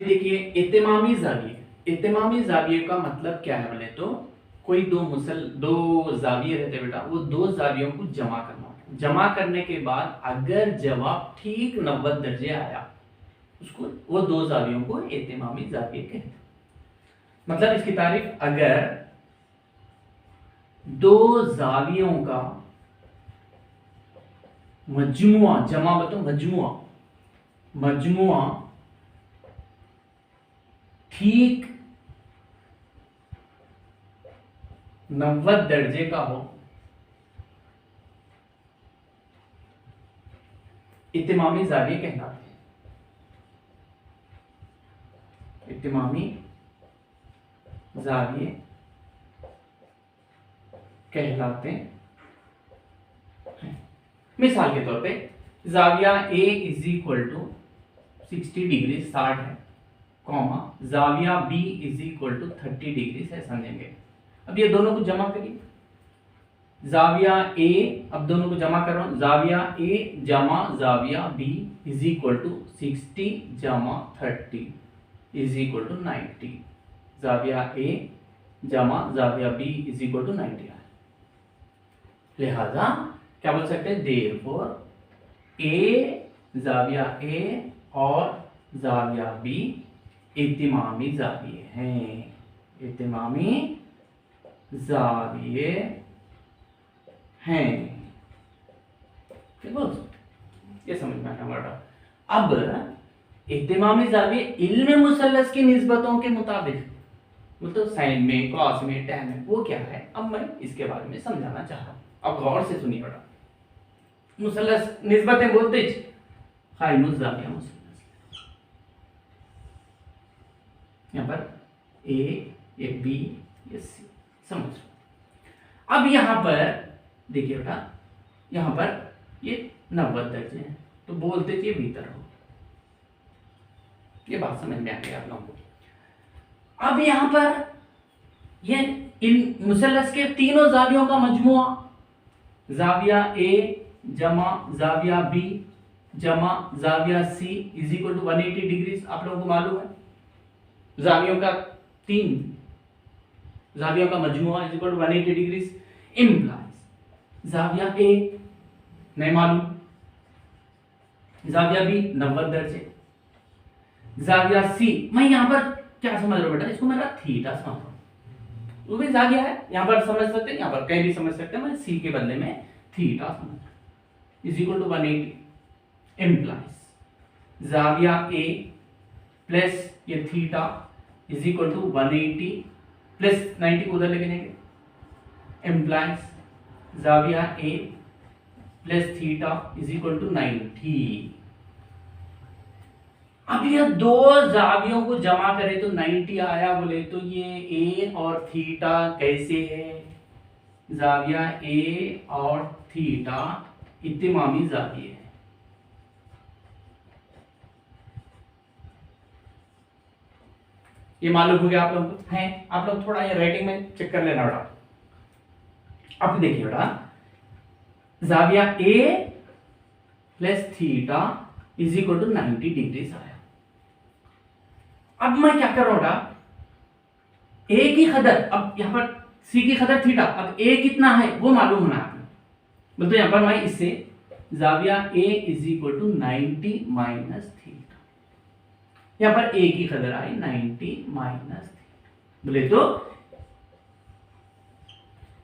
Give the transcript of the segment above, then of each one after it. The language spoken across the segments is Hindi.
देखिए इत्तेमामी जाविये का मतलब क्या है बोले तो कोई दो जाविये रहते हैं बेटा, वो दो जावियों को जमा करना। जमा करने के बाद अगर जवाब ठीक 90 दर्जे आया, उसको वो दो जावियों को इत्तेमामी जाविये कहते हैं। मतलब इसकी तारीफ, अगर दो जावियों का मजमुआ, जमा बताओ मजमुआ ठीक 90 दर्जे का हो, इत्तेमामी जाविये कहलाते हैं। इत्तेमामी जाविये कहलाते हैं। मिसाल के तौर पे जाविया A is equal to 60 degree 60 है, कॉमा जाविया B is equal to 30 degree है, समझेंगे। अब ये दोनों को जमा करिए, जाविया ए, अब दोनों को जमा कर रहा हूं, जाविया ए जमा जाविया बी इज इक्वल टू 60 जमा 30 इज इक्वल टू 90। जाविया ए जमा जाविया बी इज इक्वल टू 90 है। लिहाजा क्या बोल सकते हैं, देयरफॉर ए, जाविया ए और जाविया बी इत्तेमामी जाविये हैं। इत्तेमामी जाविये हैं, ठीक बोल सकते, ये समझ में आया हमारा। अब इत्तेमामी जाविये इल्म मुसल्लस की निस्बतों के मुताबिक, मतलब साइन में, कॉस में, टैन में, वो क्या है, अब मैं इसके बारे में समझाना चाह रहा हूं। अब गौर से सुनिए बेटा। मुसल्लस निस्बतें बोलते कायमुज जाविया मुसल्लस, यहां पर ए बी ये सी, समझ। अब यहां पर देखिए बेटा, यहां पर ये 90 दर्जे हैं, तो बोलते ये भीतर हो। ये बात समझ में आ गई आप लोगों को। अब यहां पर ये इन मुसल्लस के तीनों जावियों का मजमुआ, जाविया ए जमा जाविया बी जमा जाविया C is equal to 180 degree. आप लोगों को मालूम है जावियों का जावियों का मजमुआ is equal to 180 degree implies जाविया ए नहीं मालूम, जाविया बी 90 दर्जे, जाविया सी मैं यहां पर क्या समझ रहा हूं बेटा, इसको मेरा थीटा समझ रहा हूं। वो भी जाविया है, यहां पर समझ सकते हैं, यहां पर कहीं भी समझ सकते हैं, मैं सी के बदले में थीटा समझ रहा हूं इज इक्वल टू 180 इम्प्लाइज जाविया ए प्लस ये theta is equal to 180 plus 90 को उधर लेके जाएंगे, इम्प्लाइज जाविया A plus theta is equal to 90। अब ये दो जावियों को जमा करें तो 90 आया बोले तो ये ए और थीटा कैसे है, जाविया ए और थीटा इत्तेमामी जाविये है। ये मालूम हो गया आप लोगों को, है? आप लोग थोड़ा ये राइटिंग में चेक कर लेना बेटा। अब देखिए बेटा, जाविया A plus theta is equal to 90 degree आया। अब मैं क्या कर रहा हूं बेटा, ए की कदर, अब यहां पर सी की कदर थीटा, अब ए कितना है वो मालूम होना है। बोलते यहां पर मैं इससे जाविया A is equal to 90 minus theta, यहां पर ए की कदर आई 90 माइनस थीटा, बोले तो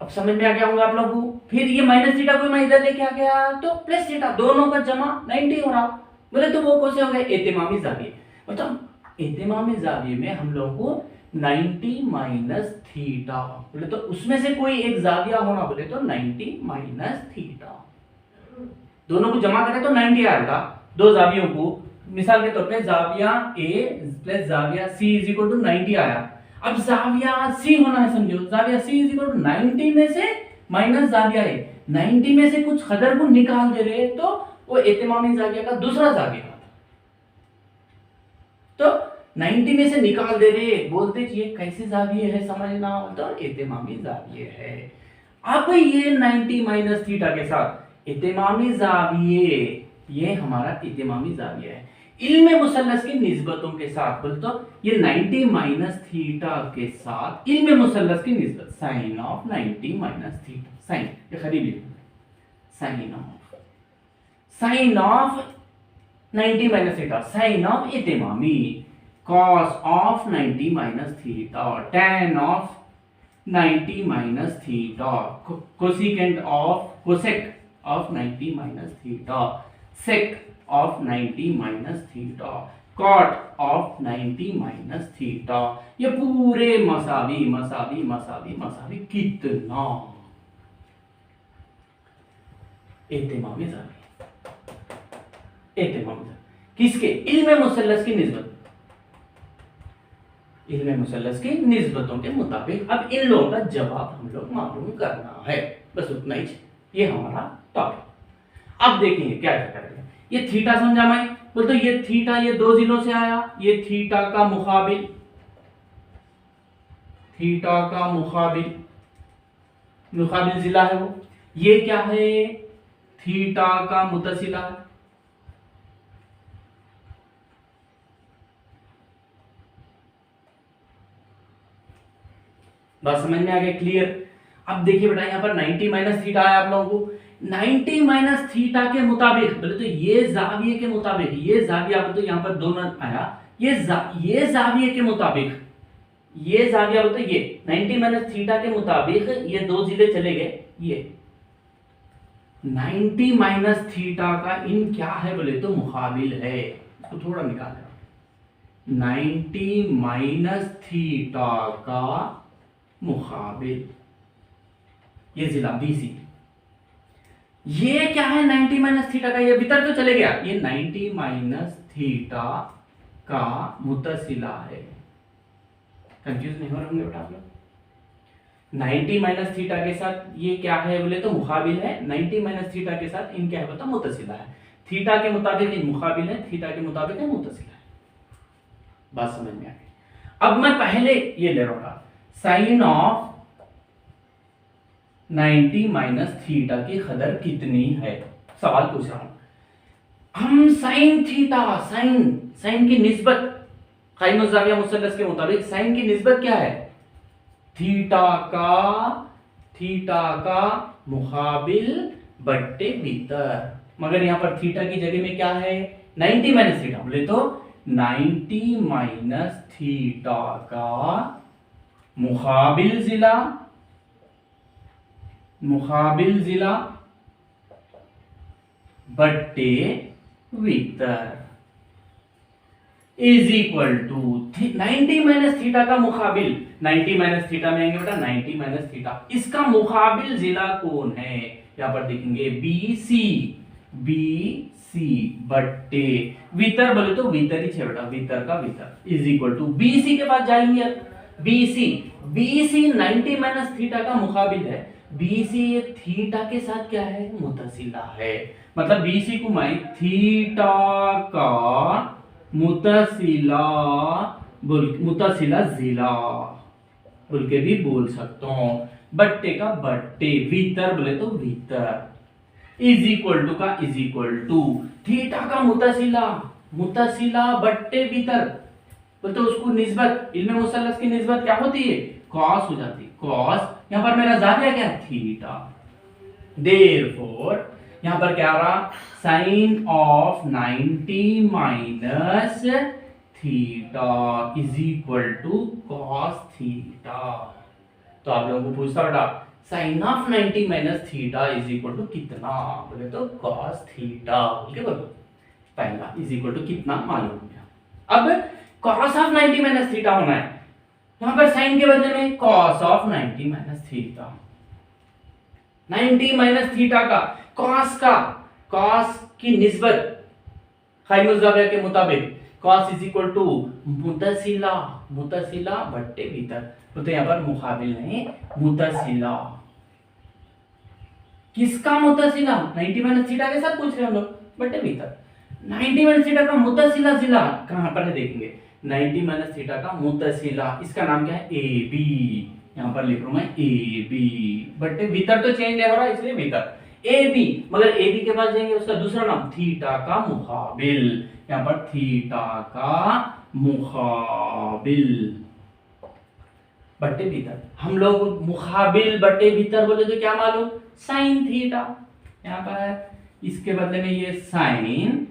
अब समझ में आ गया होगा आप लोगों को। फिर ये माइनस थीटा को मैं इधर लेके आ गया तो प्लस थीटा, दोनों का जमा 90 हो रहा, बोले तो वो कैसे हो गए, इत्तेमामी जाविये। मतलब इत्तेमामी जाविये में हम लोगों को 90 माइनस थीटा, बोले तो उसमें से कोई एक जाविया होना, बोले तो 90 माइनस थीटा, दोनों को जमा करें तो 90 आएगा, दो जावियों को। मिसाल के तौर पे जाविया ए प्लस जाविया सी इज इक्वल टू 90 आया। अब जाविया सी होना है, समझो, जाविया सी इज इक्वल टू 90 में से माइनस जाविया ए, 90 में से कुछ कदर को निकाल दे रहे तो वो इत्तेमामी जाविया का दूसरा जाविया होता। तो 90 में से निकाल दे रहे, बोलते ये कैसे जाविये है समझना, तो इत्तेमामी जाविये है। अब ये 90 माइनस थीटा के साथ इत्तेमामी जाविये, ये हमारा इत्तेमामी जाविया है। इल्म मुसल्लस की निस्बतों के साथ बोल तो ये 90 माइनस थीटा के साथ इल्म मुसल्लस की निस्बत sine of 90 minus theta, sine ये करीबी sine of 90 minus theta, sine of इतिमामी, cos of 90 minus theta, tan of 90 minus theta, cosecant of cosec of 90 minus theta, sec of 90 minus theta, cot of 90 minus theta, ये पूरे मसावी मसावी मसावी मसावी कितना एहतिमामी किसके इल्म मुसल्लस की निस्बत, इल्म मुसल्लस की निस्बतों के मुताबिक। अब इन लोगों का जवाब हम लोग मालूम करना है, बस उतना ही, ये हमारा टॉपिक। अब देखेंगे क्या क्या करेंगे। ये थीटा समझा मैं बोल तो ये थीटा ये दो जिलों से आया, ये थीटा का मुकाबिल, थीटा का मुकाबिल मुकाबिल जिला है वो, ये क्या है थीटा का मुतसिला है, बात समझ में आ गया, क्लियर। अब देखिए बेटा यहाँ पर 90 माइनस थीटा है आप लोगों को, 90 माइनस थीटा के मुताबिक बोले तो ये जाविये के मुताबिक, ये जाविया बोले तो यहाँ पर दोनों आया, ये जाविये के मुताबिक, ये जाविया बोले तो ये 90 माइनस थीटा के मुताबिक ये दो जिले चले गए, ये 90 माइनस थीटा का इन क्या है बोले तो मुकाबिल है, इसको थोड़ा निकाल 90 माइनस थीटा का मुकाबिल, ये जिला BC, ये क्या है 90 माइनस थीटा का, ये भीतर तो चले गया, ये 90 माइनस थीटा का मुतसिला है। कंफ्यूज नहीं हो रहे होंगे बेटा आप लोग, 90 माइनस थीटा के साथ ये क्या है बोले तो मुकाबिल है, 90 माइनस थीटा के साथ इन क्या है बोले तो मुतसिला है, थीटा के मुताबिक इन मुकाबिल है, थीटा के मुताबिक है मुतसिला है। बात समझ में आ गई। अब मैं पहले ये ले रहा था साइन ऑफ 90 माइनस थीटा की कदर कितनी है, सवाल पूछ रहा हूं। हम साइन थीटा, साइन की निस्बत कायम ज़ाविया मुसल्लस के मुताबिक साइन की निस्बत क्या है, थीटा का मुकाबिल बट्टे भीतर, मगर यहां पर थीटा की जगह में क्या है 90 माइनस थीटा, बोले तो 90 माइनस थीटा का मुकाबिल जिला बट्टे भीतर is equal to 90 minus theta का मुकाबिल, 90 माइनस थीटा में आएंगे बेटा 90 माइनस थीटा, इसका मुकाबिल जिला कौन है, यहां पर देखेंगे BC बट्टे वितर, बोले तो वितर ही है बेटा, वितर का वितर इज इक्वल टू BC के पास जाएंगे, BC 90 माइनस थीटा का मुकाबिल है, BC ये थीटा के साथ क्या है मुतसिला है, मतलब BC को मैं थीटा का मुतसिला जिला बोल के भी बोल सकता हूं, बट्टे का बट्टे, भीतर बोले तो भीतर इज इक्वल टू थीटा का मुतसिला बट्टे भीतर बोले तो उसको निस्बत इल्म मुसल्लस की निस्बत क्या होती है कॉस हो जाती है, कॉस यहां पर मेरा जाविया क्या है थीटा, देयरफॉर यहां पर क्या आ रहा sine of 90 minus theta is equal to cos theta. तो आप लोगों को पूछता बेटा sine of 90 minus theta is equal to कितना, बोले तो कॉस थीटा, बोल बोलो पहला इज इक्वल टू कितना मालूम हो गया। अब कॉस ऑफ 90 माइनस थीटा होना है, यहां पर साइन के बदले में cos of 90 minus theta, 90 minus theta का कॉस की निस्बत कायम ज़ाविया के मुताबिक कॉस इज इक्वल टू मुतसिला बट्टे भीतर, तो यहाँ पर मुकाबिल नहीं मुतसिला, किसका मुतसिला 90 माइनस थीटा के साथ पूछ रहे हम लोग बट्टे भीतर, 90 माइनस थीटा का मुतसिला जिला कहां पर है देखेंगे, 90 माइनस थीटा का मुतसिला, इसका नाम क्या है AB, यहां पर लिख रहा हूं मैं AB, बट्टे भीतर तो चेंज नहीं हो रहा इसलिए भीतर ए बी, मगर ए बी के पास जाएंगे उसका दूसरा नाम थीटा का मुकाबिल, यहाँ पर थीटा का मुकाबिल बट्टे भीतर। हम लोग मुकाबिल बट्टे भीतर बोले तो क्या मालूम, साइन थीटा। यहाँ पर इसके बदले में ये साइन,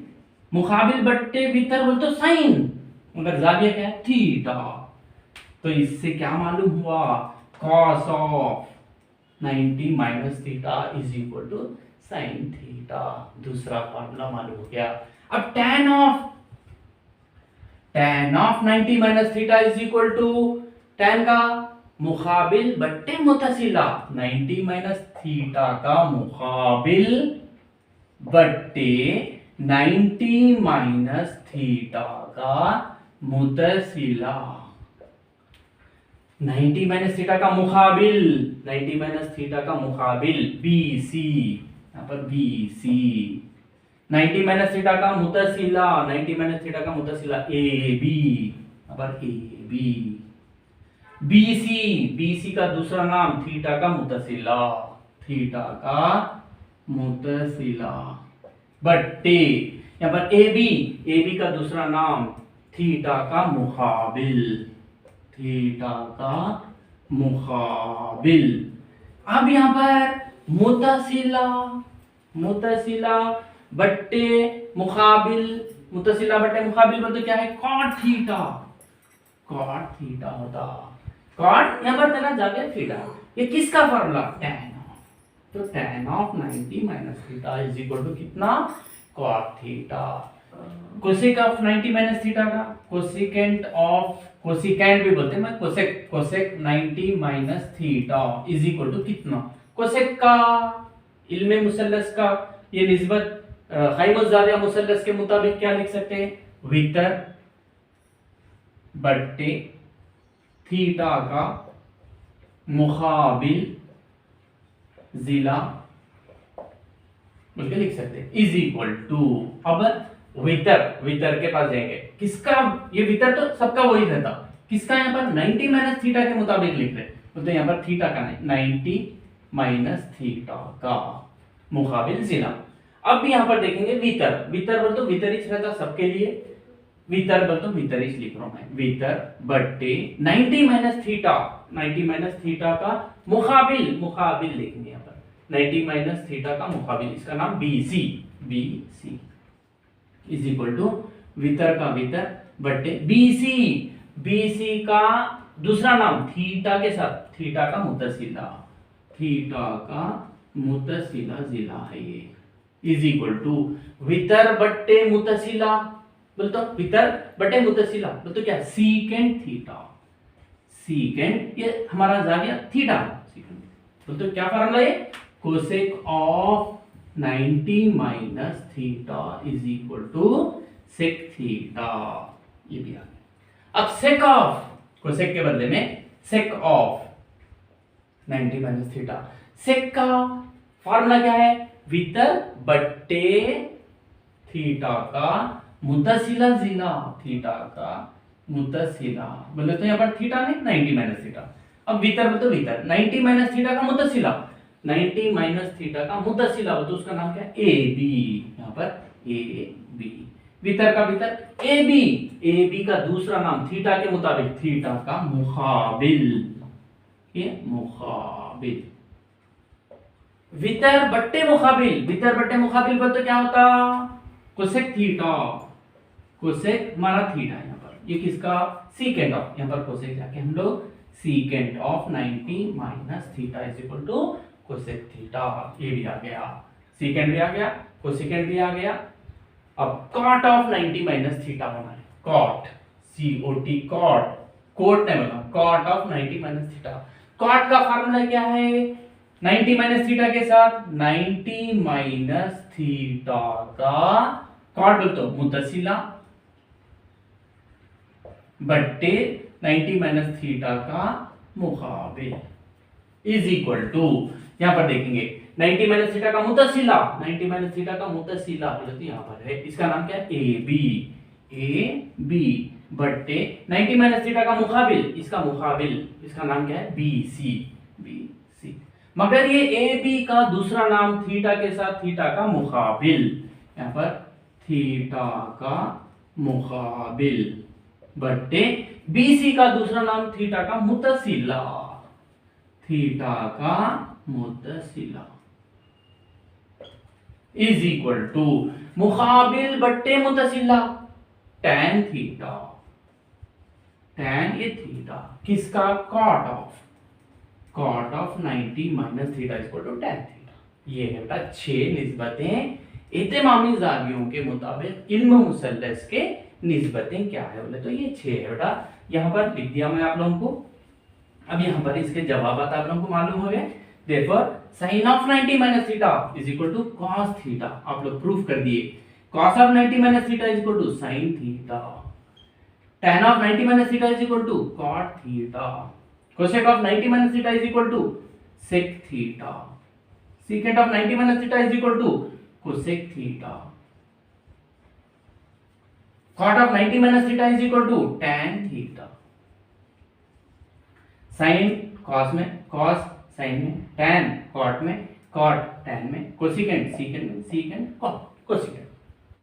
मुकाबिल बट्टे भीतर बोले तो साइन, मगर जाविया क्या है, थीटा। तो इससे क्या मालूम हुआ, cos of 90 minus theta is equal to sine theta. दूसरा फॉर्मूला मालूम हो गया। अब tan of 90 minus theta is equal to tan का मुकाबिल बट्टे मुतसिला, 90 माइनस थीटा का मुकाबिल बट्टे 90 माइनस थीटा का मुतसिला। 90 माइनस थीटा का मुकाबिल, 90 माइनस थीटा का मुकाबिल BC, यहाँ पर BC, 90 माइनस थीटा का मुतसिला, 90 माइनस थीटा का मुतसिला AB, यहाँ पर AB, BC का दूसरा नाम थीटा का मुतसिला, थीटा का मुतसिला बट्टे यहाँ पर AB का दूसरा नाम थीटा का मुकाबिल, थीटा का मुकाबिल। अब यहाँ पर मुतसिला बट्टे मुकाबिल, मुतसिला बट्टे मुकाबिल बोलते क्या है, कॉट थीटा होता। कॉट यहाँ पर तेरा जाके थीटा, ये किसका फॉर्मूला, tan ऑफ। तो tan of 90 minus theta is equal to कितना, cot theta. Cosec of 90 minus theta का, कोसेकेंट भी बोलते हैं, मैं cosec 90 minus theta is equal to कितना, कोसेक का इल्मे मुसल्लस का ये निस्बत क़ाइमुज़ ज़ाविया मुसल्लस के मुताबिक क्या लिख सकते हैं, वितर बट्टे थीटा का मुकाबिल जिला बोल के लिख सकते हैं, इज इक्वल टू। अब वितर के पास जाएंगे, किसका, ये वितर तो सबका वही रहता, किसका यहाँ पर 90 माइनस थीटा के मुताबिक लिख रहे, तो यहाँ पर थीटा का नहीं, 90 माइनस थीटा का मुकाबिल जिला। अब यहाँ पर देखेंगे वितर बोल तो वितरित रहता सबके लिए, वितर बोल तो वितरित लिख रहा हूं मैं, वितर बट्टे 90 माइनस थीटा का मुकाबिल लिखेंगे यहाँ पर, 90 माइनस थीटा का मुकाबिल, इसका नाम BC इज इक्वल टू वितर का वितर बट्टे BC का दूसरा नाम थीटा के साथ, थीटा का मुतसिला जिला है ये, इज इक्वल टू वितर बट्टे मुतसिला बोल तो, वितर बट्टे मुतसिला बोल तो क्या, सीकेंट थीटा, ये हमारा जाविया थीटा, बोल तो क्या फॉर्मूला है, cosec of 90 minus theta is equal to sec theta, ये भी आ गया। अब सेक ऑफ, कोसेक के बदले में सेक ऑफ 90 माइनस थीटा, सेक का फॉर्मूला क्या है, वितर बट्टे थीटा का मुतसिला जिला, थीटा का मुतसिला बोले तो यहाँ पर थीटा नहीं, 90 माइनस थीटा। अब वितर बोले तो वितर 90 माइनस थीटा का मुतसिला, 90 माइनस थीटा का मुतसिला बोले तो उसका नाम क्या है, AB, यहाँ पर AB, वितर का वितर AB का दूसरा नाम थीटा के मुताबिक थीटा का मुकाबिल, ये मुकाबिल। वितर बट्टे मुकाबिल पर तो क्या होता, कोसेक थीटा, कोसेक हमारा थीटा यहाँ पर, ये किसका, सीकेंट ऑफ, यहाँ पर कोसेक जाके हम लोग secant of 90 minus theta is equal to cosec theta, ये भी आ गया, सीकेंट भी आ गया, कोसेकेंट भी आ गया। अब कॉट ऑफ 90 माइनस थीटा होना है, कॉट COT कॉट, कोट नहीं बोला, cot of 90 minus theta. Cot का फार्मूला क्या है, 90 माइनस थीटा के साथ 90 माइनस थीटा का कॉट बोल तो मुतसिला बट्टे 90 माइनस थीटा का मुकाबिल इज इक्वल टू, यहां पर देखेंगे 90 माइनस थीटा का मुतसिला, 90 माइनस थीटा का मुतसिला तो यहां पर है, इसका नाम क्या है, AB बट्टे 90 माइनस थीटा का मुकाबिल, इसका नाम क्या है, BC। मगर ये ए बी का दूसरा नाम थीटा के साथ थीटा का मुकाबिल, यहां पर थीटा का मुकाबिल बट्टे बी सी का दूसरा नाम थीटा का मुतसिला, थीटा का मुतसिला इज इक्वल टू मुकाबिल बट्टे मुतसिला tan थीटा, tan ये थीटा किसका, cot of 90 minus theta equal to tan theta. ये है बेटा 6 निस्बतें इत्तेमामी ज़ावियों के मुताबिक इल्म मुसल्लस के निस्बतें क्या है बोले तो ये 6 है बेटा। यहाँ पर लिख दिया मैं आप लोगों को। अब यहाँ पर इसके जवाब आप लोगों को मालूम हो गए। Therefore sin of 90 minus theta is equal to cos theta, आप लोग प्रूफ कर दिए। cos of 90 minus theta is equal to sin theta, tan of 90 minus theta is equal to cot theta, cosec of 90 minus theta is equal to sec theta, secant of 90 minus theta is equal to cosec theta, cot of 90 minus theta is equal to tan theta, sin cos में cos sin में, tan cot में, cot tan में, कोसिकेंट सीकेंट में, सीकेंट cot कोसिकेंट।